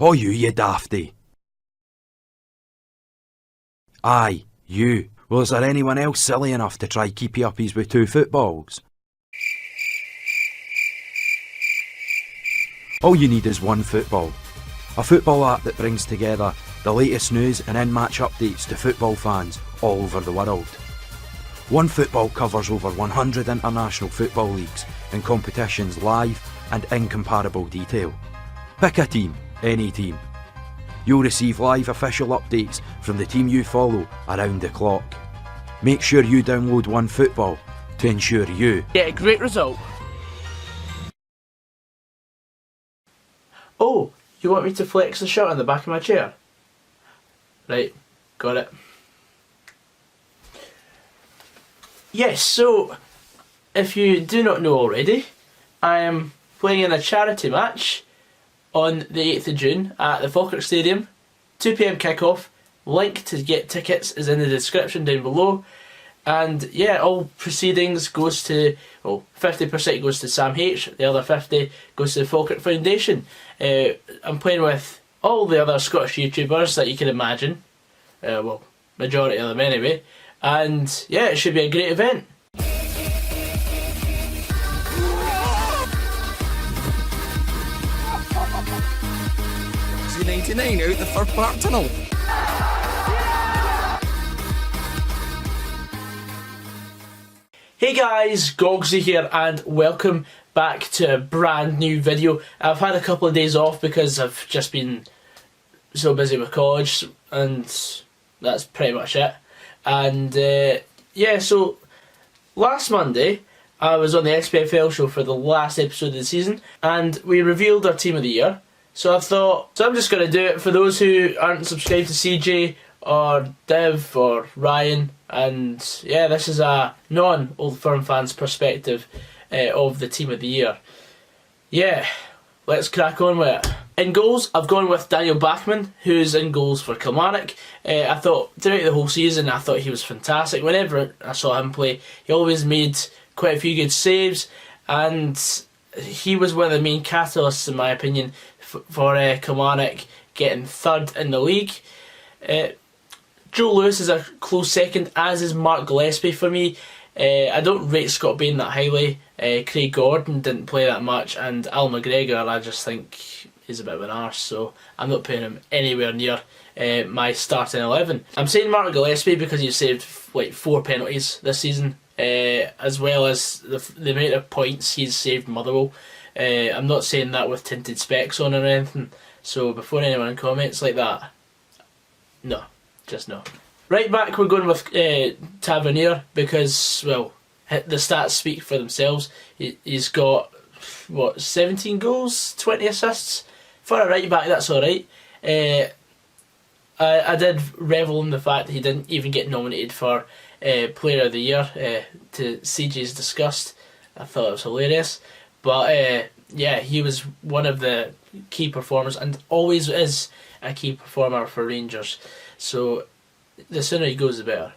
Oh, you dafty. Aye, you. Well, is there anyone else silly enough to try keepy uppies with 2 footballs? All you need is 1 football. A football app that brings together the latest news and in-match updates to football fans all over the world. 1 football covers over 100 international football leagues and competitions live and in comparable detail. Pick a team, any team. You'll receive live official updates from the team you follow around the clock. Make sure you download 1 football to ensure you get a great result. Oh, you want me to flex the shirt on the back of my chair? Right, got it. Yes, so if you do not know already, I am playing in a charity match on the 8th of June at the Falkirk Stadium, 2 PM kickoff. Link to get tickets is in the description down below. And yeah, all proceedings goes to, well, 50% goes to Sam H, the other 50 goes to the Falkirk Foundation. I'm playing with all the other Scottish YouTubers that you can imagine. Well, majority of them anyway. And yeah, it should be a great event. 99 out the Fir Park Tunnel. Hey guys, Goggsy here and welcome back to a brand new video. I've had a couple of days off because I've just been so busy with college and that's pretty much it. And yeah, so last Monday I was on the Spfl show for the last episode of the season and we revealed our team of the year. So I thought, I'm just going to do it for those who aren't subscribed to CJ or Dev or Ryan. And yeah, this is a non-Old Firm fans perspective of the team of the year. Yeah, let's crack on with it. In goals, I've gone with Daniel Bachmann, who's in goals for Kilmarnock. I thought throughout the whole season, I thought he was fantastic. Whenever I saw him play, he always made quite a few good saves, and he was one of the main catalysts, in my opinion, for Kilmarnock getting 3rd in the league. Joe Lewis is a close second, as is Mark Gillespie for me. I don't rate Scott Bain that highly. Craig Gordon didn't play that much, and Al McGregor I just think is a bit of an arse, so I'm not putting him anywhere near my starting 11. I'm saying Mark Gillespie because he's saved like 4 penalties this season, as well as the amount of points he's saved Motherwell. I'm not saying that with tinted specs on or anything, so before anyone comments like that, no. Just no. Right back, we're going with Tavernier because, well, the stats speak for themselves. He's got, what, 17 goals, 20 assists? For a right back, that's alright. I did revel in the fact that he didn't even get nominated for Player of the Year, to CJ's disgust. I thought it was hilarious. But yeah, he was one of the key performers and always is a key performer for Rangers. So the sooner he goes, the better.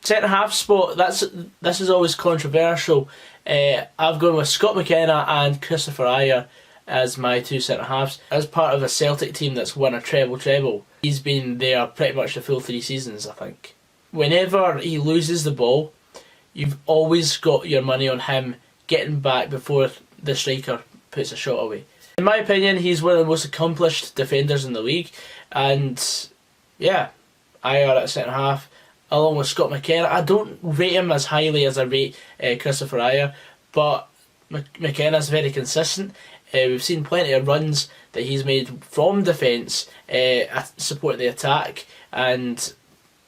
Centre half spot. This is always controversial. I've gone with Scott McKenna and Christopher Ajer as my 2 centre halves. As part of a Celtic team that's won a treble, he's been there pretty much the full 3 seasons, I think. Whenever he loses the ball, you've always got your money on him getting back before the striker puts a shot away. In my opinion, he's one of the most accomplished defenders in the league, and yeah, Ajer at centre half, along with Scott McKenna. I don't rate him as highly as I rate Christopher Ajer, but McKenna's very consistent. We've seen plenty of runs that he's made from defence, supporting the attack and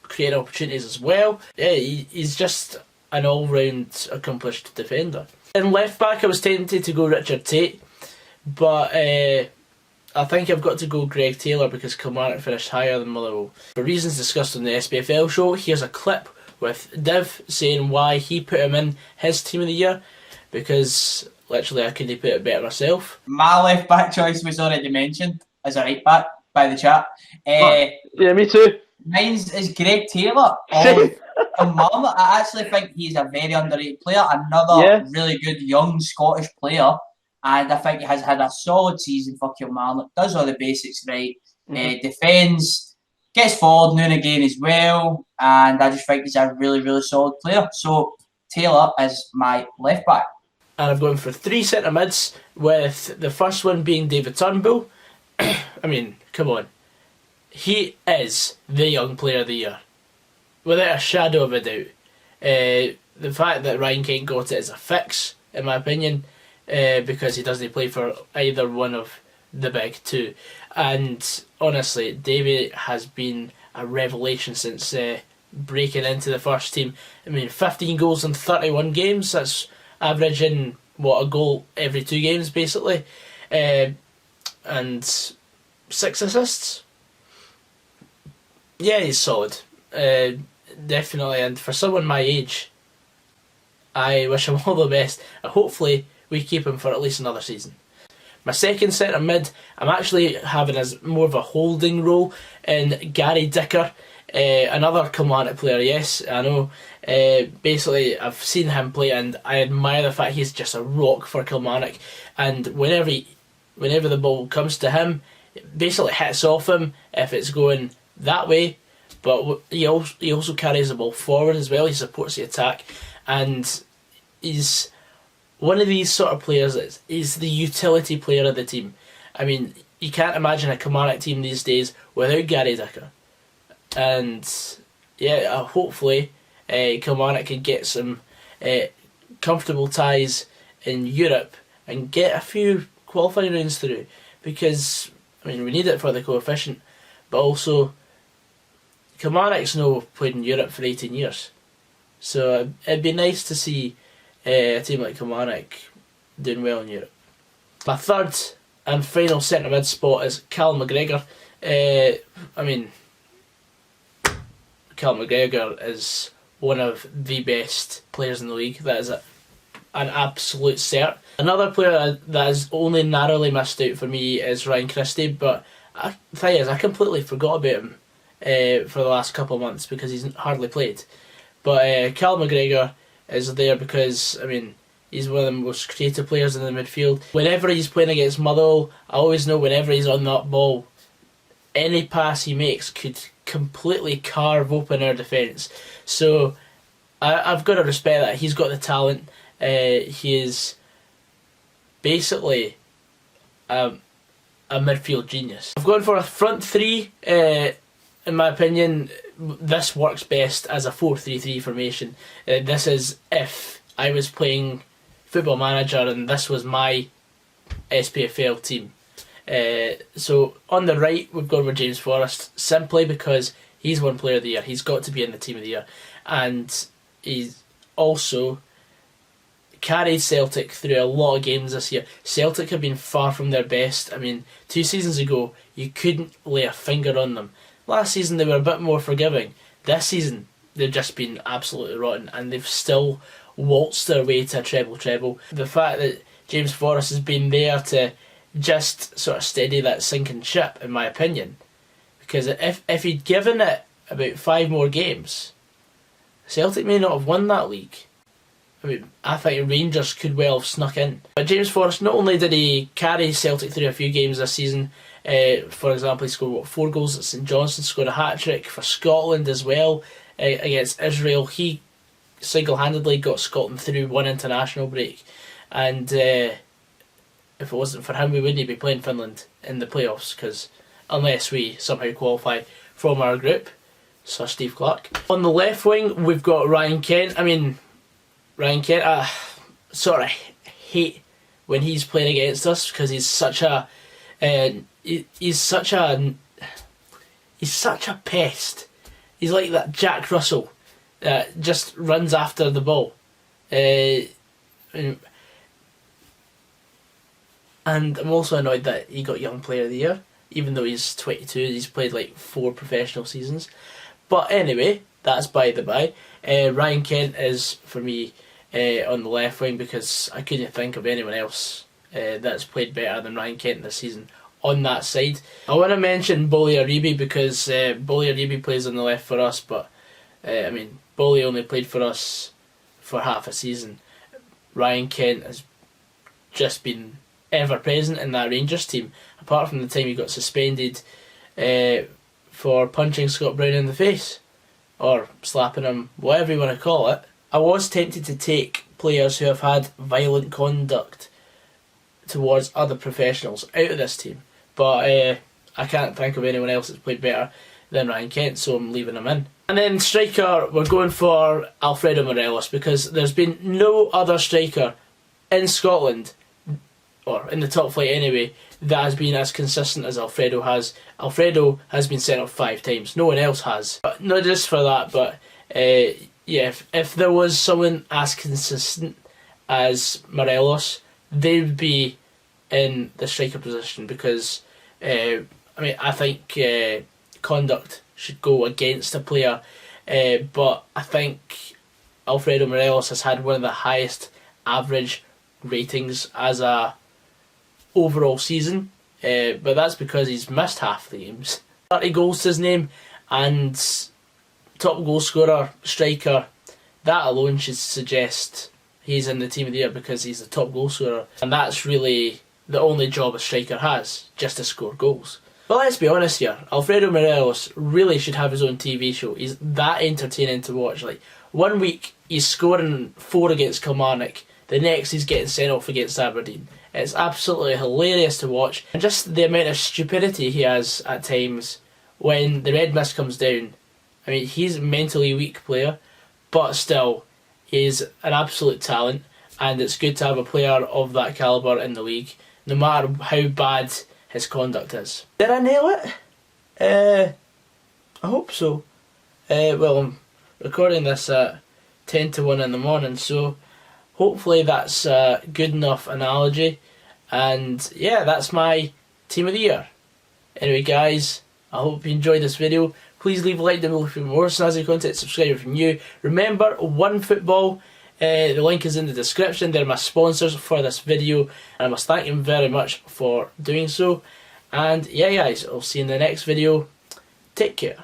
creating opportunities as well. Yeah, he's just an all-round accomplished defender. In left back, I was tempted to go Richard Tate, but I think I've got to go Greg Taylor because Kilmarnock finished higher than Motherwell. For reasons discussed on the SPFL show, here's a clip with Div saying why he put him in his team of the year, because literally I couldn't put it better myself. My left back choice was already mentioned as a right back by the chat. Yeah, me too. Mine's is Greg Taylor of Kilmarnock. I actually think he's a very underrated player. Another really good young Scottish player and I think he has had a solid season for Kilmarnock. Does all the basics right, Mhm. defends, gets forward now and again as well, and I just think he's a really, really solid player. So Taylor is my left back. And I've gone for 3 centre mids, with the first one being David Turnbull. I mean, come on. He is the young player of the year, without a shadow of a doubt. The fact that Ryan Kent got it is a fix, in my opinion, because he doesn't play for either one of the big two. And honestly, Davey has been a revelation since breaking into the first team. I mean, 15 goals in 31 games, that's averaging, a goal every 2 games, basically. And 6 assists. Yeah, he's solid. Definitely, and for someone my age, I wish him all the best. Hopefully, we keep him for at least another season. My second centre mid, I'm actually having as more of a holding role in Gary Dicker, another Kilmarnock player. Yes, I know. Basically, I've seen him play, and I admire the fact he's just a rock for Kilmarnock. And whenever the ball comes to him, it basically hits off him if it's going that way. But he also carries the ball forward as well. He supports the attack, and he's one of these sort of players that is the utility player of the team. I mean, you can't imagine a Kilmarnock team these days without Gary Dicker. And yeah, hopefully Kilmarnock can get some comfortable ties in Europe and get a few qualifying rounds through, because I mean, we need it for the coefficient, but also Kilmarnock's played in Europe for 18 years. So it'd be nice to see a team like Kilmarnock doing well in Europe. My third and final centre mid spot is Cal McGregor. I mean, Cal McGregor is one of the best players in the league. That is an absolute cert. Another player that has only narrowly missed out for me is Ryan Christie, but the thing is, I completely forgot about him for the last couple of months because he's hardly played. But Cal McGregor is there because, I mean, he's one of the most creative players in the midfield. Whenever he's playing against Motherwell, I always know whenever he's on that ball, any pass he makes could completely carve open our defence. So I've got to respect that. He's got the talent. He is basically a midfield genius. I've gone for a front three. In my opinion, this works best as a 4-3-3 formation. This is if I was playing Football Manager and this was my SPFL team. So on the right, we've gone with James Forrest, simply because he's one player of the year. He's got to be in the team of the year. And he's also carried Celtic through a lot of games this year. Celtic have been far from their best. I mean, 2 seasons ago, you couldn't lay a finger on them. Last season, they were a bit more forgiving. This season, they've just been absolutely rotten, and they've still waltzed their way to a treble. The fact that James Forrest has been there to just sort of steady that sinking ship, in my opinion. Because if he'd given it about 5 more games, Celtic may not have won that league. I mean, I think Rangers could well have snuck in. But James Forrest, not only did he carry Celtic through a few games this season, for example, he scored 4 goals at St Johnstone, scored a hat-trick for Scotland as well against Israel. He single-handedly got Scotland through 1 international break. And if it wasn't for him, we wouldn't be playing Finland in the playoffs, because unless we somehow qualify from our group, Sir Steve Clarke. On the left wing, we've got Ryan Kent. I mean, Ryan Kent, I sort of hate when he's playing against us, because he's such a pest. He's like that Jack Russell that just runs after the ball. And I'm also annoyed that he got Young Player of the Year, even though he's 22. He's played like 4 professional seasons. But anyway, that's by the by. Ryan Kent is, for me, on the left wing, because I couldn't think of anyone else that's played better than Ryan Kent this season on that side. I want to mention Bolly Aribi, because Bolly Aribi plays on the left for us, but I mean, Bolly only played for us for half a season. Ryan Kent has just been ever present in that Rangers team, apart from the time he got suspended for punching Scott Brown in the face, or slapping him, whatever you want to call it. I was tempted to take players who have had violent conduct towards other professionals out of this team, but I can't think of anyone else that's played better than Ryan Kent, so I'm leaving him in. And then striker, we're going for Alfredo Morelos, because there's been no other striker in Scotland, or in the top flight anyway, that has been as consistent as Alfredo has. Alfredo has been sent off 5 times, no one else has. But not just for that, but yeah, if there was someone as consistent as Morelos, they would be in the striker position, because I mean, I think conduct should go against a player, but I think Alfredo Morelos has had one of the highest average ratings as a overall season, but that's because he's missed half the games. 30 goals to his name, and top goal scorer, striker, that alone should suggest he's in the team of the year, because he's the top goal scorer, and that's really the only job a striker has, just to score goals. But let's be honest here, Alfredo Morelos really should have his own TV show. He's that entertaining to watch. Like, one week he's scoring 4 against Kilmarnock, the next he's getting sent off against Aberdeen. It's absolutely hilarious to watch, and just the amount of stupidity he has at times when the red mist comes down. I mean, he's a mentally weak player, but still, he's an absolute talent, and it's good to have a player of that calibre in the league, no matter how bad his conduct is. Did I nail it? I hope so. Well, I'm recording this at 10 to 1 in the morning, so hopefully that's a good enough analogy. And yeah, that's my team of the year. Anyway guys, I hope you enjoyed this video. Please leave a like down below for more snazzy content, subscribe if you're new. Remember, OneFootball, the link is in the description. They're my sponsors for this video, and I must thank them very much for doing so. And yeah guys, I'll see you in the next video. Take care.